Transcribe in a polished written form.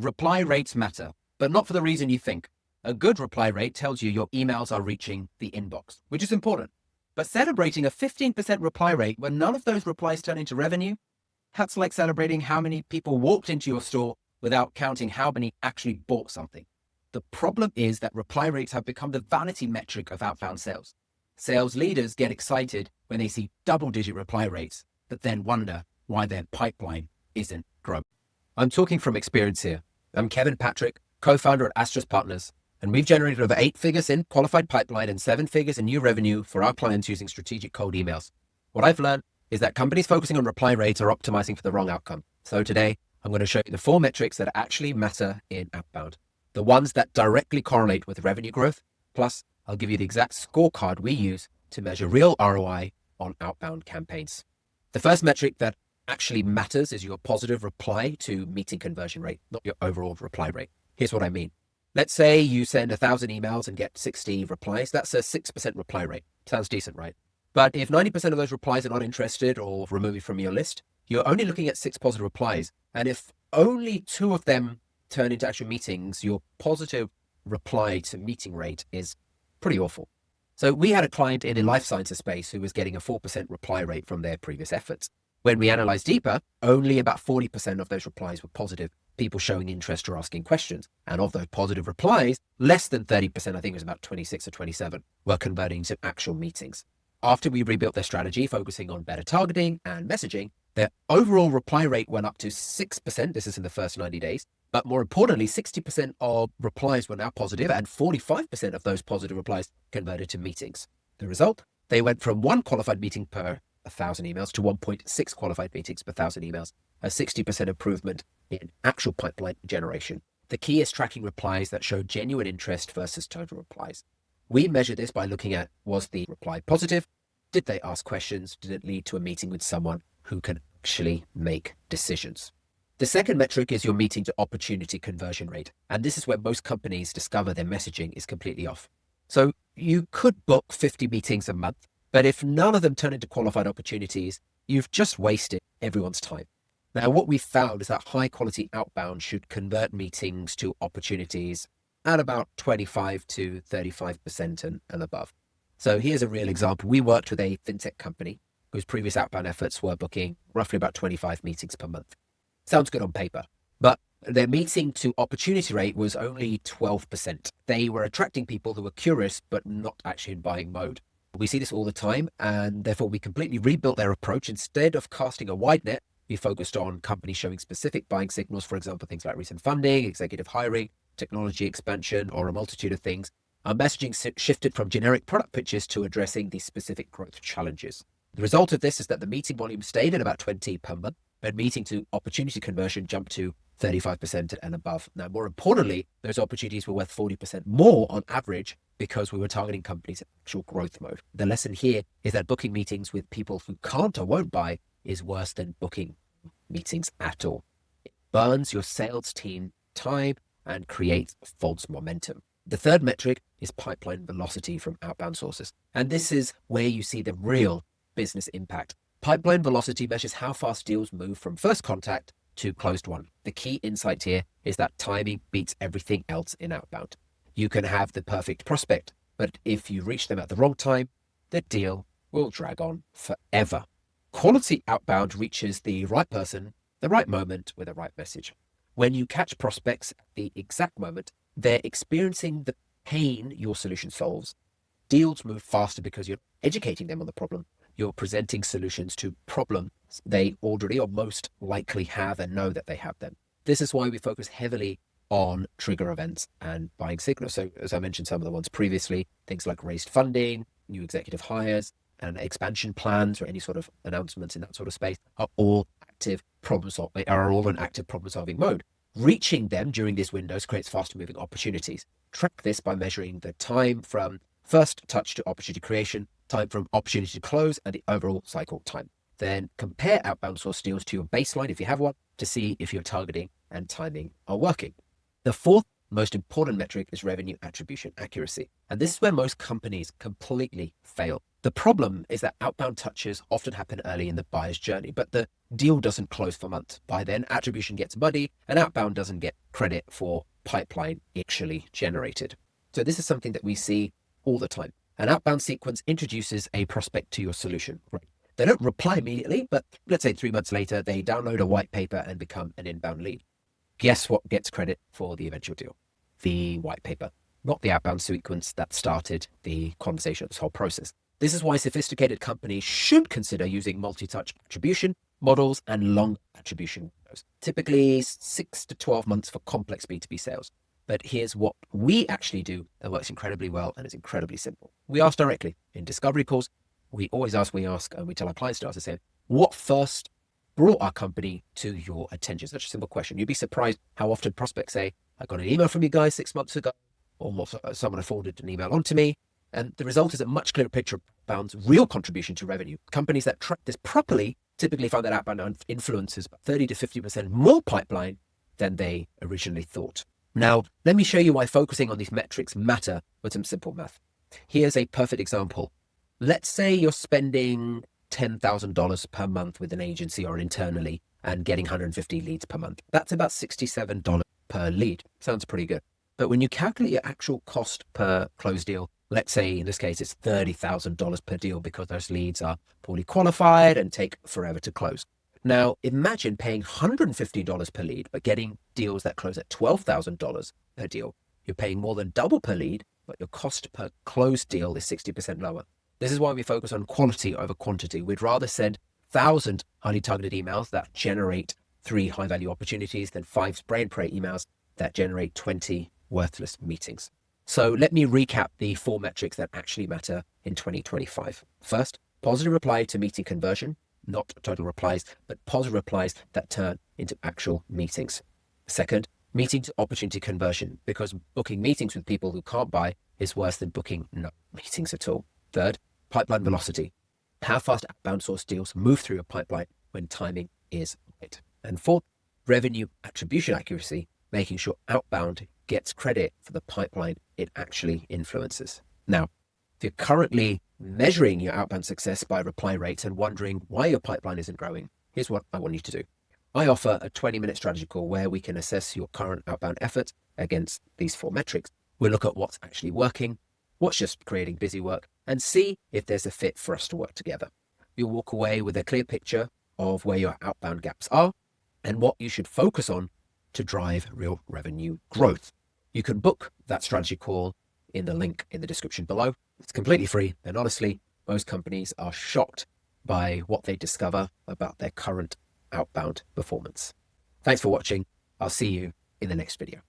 Reply rates matter, but not for the reason you think. A good reply rate tells you your emails are reaching the inbox, which is important. But celebrating a 15% reply rate when none of those replies turn into revenue, that's like celebrating how many people walked into your store without counting how many actually bought something. The problem is that reply rates have become the vanity metric of outbound sales. Sales leaders get excited when they see double-digit reply rates, but then wonder why their pipeline isn't growing. I'm talking from experience here. I'm Kevin Patrick, co-founder at Astris Partners, and we've generated over 8 figures in qualified pipeline and 7 figures in new revenue for our clients using strategic cold emails. What I've learned is that companies focusing on reply rates are optimizing for the wrong outcome. So today, I'm going to show you the 4 metrics that actually matter in outbound, the ones that directly correlate with revenue growth. Plus, I'll give you the exact scorecard we use to measure real ROI on outbound campaigns. The first metric that actually matters is your positive reply to meeting conversion rate, not your overall reply rate. Here's what I mean. Let's say you send 1,000 emails and get 60 replies. That's a 6% reply rate. Sounds decent, right? But if 90% of those replies are not interested or removed from your list, you're only looking at 6 positive replies. And if only 2 of them turn into actual meetings, your positive reply to meeting rate is pretty awful. So we had a client in the life sciences space who was getting a 4% reply rate from their previous efforts. When we analyzed deeper, only about 40% of those replies were positive, people showing interest or asking questions. And of those positive replies, less than 30%, I think it was about 26 or 27, were converting to actual meetings. After we rebuilt their strategy, focusing on better targeting and messaging, their overall reply rate went up to 6%. This is in the first 90 days. But more importantly, 60% of replies were now positive, and 45% of those positive replies converted to meetings. The result? They went from 1 qualified meeting per 1,000 emails to 1.6 qualified meetings per 1,000 emails, a 60% improvement in actual pipeline generation. The key is tracking replies that show genuine interest versus total replies. We measure this by looking at, was the reply positive? Did they ask questions? Did it lead to a meeting with someone who can actually make decisions? The second metric is your meeting to opportunity conversion rate. And this is where most companies discover their messaging is completely off. So you could book 50 meetings a month, but if none of them turn into qualified opportunities, you've just wasted everyone's time. Now, what we've found is that high quality outbound should convert meetings to opportunities at about 25 to 35% and above. So here's a real example. We worked with a FinTech company whose previous outbound efforts were booking roughly about 25 meetings per month. Sounds good on paper, but their meeting to opportunity rate was only 12%. They were attracting people who were curious, but not actually in buying mode. We see this all the time, and therefore we completely rebuilt their approach. Instead of casting a wide net, we focused on companies showing specific buying signals, for example, things like recent funding, executive hiring, technology expansion, or a multitude of things. Our messaging shifted from generic product pitches to addressing these specific growth challenges. The result of this is that the meeting volume stayed at about 20 per month, but meeting to opportunity conversion jumped to 35% and above. Now, more importantly, those opportunities were worth 40% more on average because we were targeting companies in actual growth mode. The lesson here is that booking meetings with people who can't or won't buy is worse than booking meetings at all. It burns your sales team time and creates false momentum. The third metric is pipeline velocity from outbound sources. And this is where you see the real business impact. Pipeline velocity measures how fast deals move from first contact to closed one. The key insight here is that timing beats everything else in outbound. You can have the perfect prospect, but if you reach them at the wrong time, the deal will drag on forever. Quality outbound reaches the right person, the right moment with the right message. When you catch prospects at the exact moment, they're experiencing the pain your solution solves. Deals move faster because you're educating them on the problem. You're presenting solutions to problems they already or most likely have and know that they have them. This is why we focus heavily on trigger events and buying signals. So as I mentioned, some of the ones previously, things like raised funding, new executive hires, and expansion plans or any sort of announcements in that sort of space are all in active problem solving mode. Reaching them during these windows creates faster moving opportunities. Track this by measuring the time from first touch to opportunity creation, time from opportunity to close, and the overall cycle time. Then compare outbound source deals to your baseline, if you have one, to see if your targeting and timing are working. The fourth most important metric is revenue attribution accuracy. And this is where most companies completely fail. The problem is that outbound touches often happen early in the buyer's journey, but the deal doesn't close for months. By then, attribution gets muddy and outbound doesn't get credit for pipeline actually generated. So this is something that we see all the time. An outbound sequence introduces a prospect to your solution. Right? They don't reply immediately, but let's say 3 months later, they download a white paper and become an inbound lead. Guess what gets credit for the eventual deal? The white paper, not the outbound sequence that started the conversation, this whole process. This is why sophisticated companies should consider using multi-touch attribution models and long attribution windows, typically 6 to 12 months for complex B2B sales. But here's what we actually do that works incredibly well and is incredibly simple. We ask directly. In discovery calls, we always ask, and we tell our clients to ask the same, what first brought our company to your attention? Such a simple question. You'd be surprised how often prospects say, I got an email from you guys 6 months ago, or someone forwarded an email on to me. And the result is a much clearer picture of outbound's real contribution to revenue. Companies that track this properly typically find that outbound influences 30 to 50% more pipeline than they originally thought. Now, let me show you why focusing on these metrics matter with some simple math. Here's a perfect example. Let's say you're spending $10,000 per month with an agency or internally and getting 150 leads per month. That's about $67 per lead. Sounds pretty good. But when you calculate your actual cost per closed deal, let's say in this case, it's $30,000 per deal because those leads are poorly qualified and take forever to close. Now, imagine paying $150 per lead, but getting deals that close at $12,000 per deal. You're paying more than double per lead, but your cost per closed deal is 60% lower. This is why we focus on quality over quantity. We'd rather send 1,000 highly targeted emails that generate 3 high-value opportunities than 5 spray and pray emails that generate 20 worthless meetings. So let me recap the 4 metrics that actually matter in 2025. First, positive reply to meeting conversion, not total replies, but positive replies that turn into actual meetings. Second, meeting to opportunity conversion, because booking meetings with people who can't buy is worse than booking no meetings at all. Third, pipeline velocity, how fast outbound source deals move through your pipeline when timing is right. And fourth, revenue attribution accuracy, making sure outbound gets credit for the pipeline it actually influences. Now, if you're currently measuring your outbound success by reply rates and wondering why your pipeline isn't growing, here's what I want you to do. I offer a 20-minute strategy call where we can assess your current outbound effort against these 4 metrics. We'll look at what's actually working, what's just creating busy work, and see if there's a fit for us to work together. You'll walk away with a clear picture of where your outbound gaps are and what you should focus on to drive real revenue growth. You can book that strategy call in the link in the description below. It's completely free, and honestly, most companies are shocked by what they discover about their current outbound performance. Thanks for watching. I'll see you in the next video.